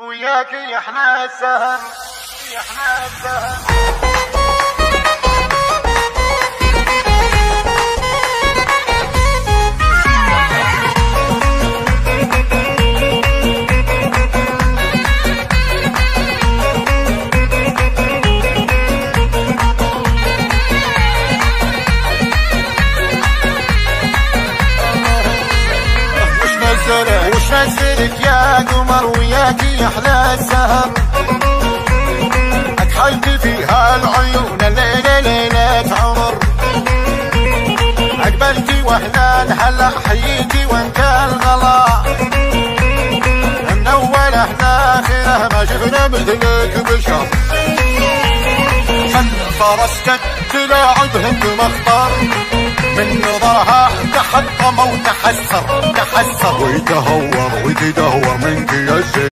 وياك يا احنا السهر يا احنا السهر. وش نزلك يا قمر وياك يحلى السهر، اكحلت فيها العيون الليلة ليلة عمر، اقبلتي واحنا الهلا حييتي وانت الغلا، من اوله لاخره ما شفنا مثلك بشر، خل فرسك تلاعب هند مختار، من نظرها تحطم وتحسر ويتهور ويتدهور منك يا زين.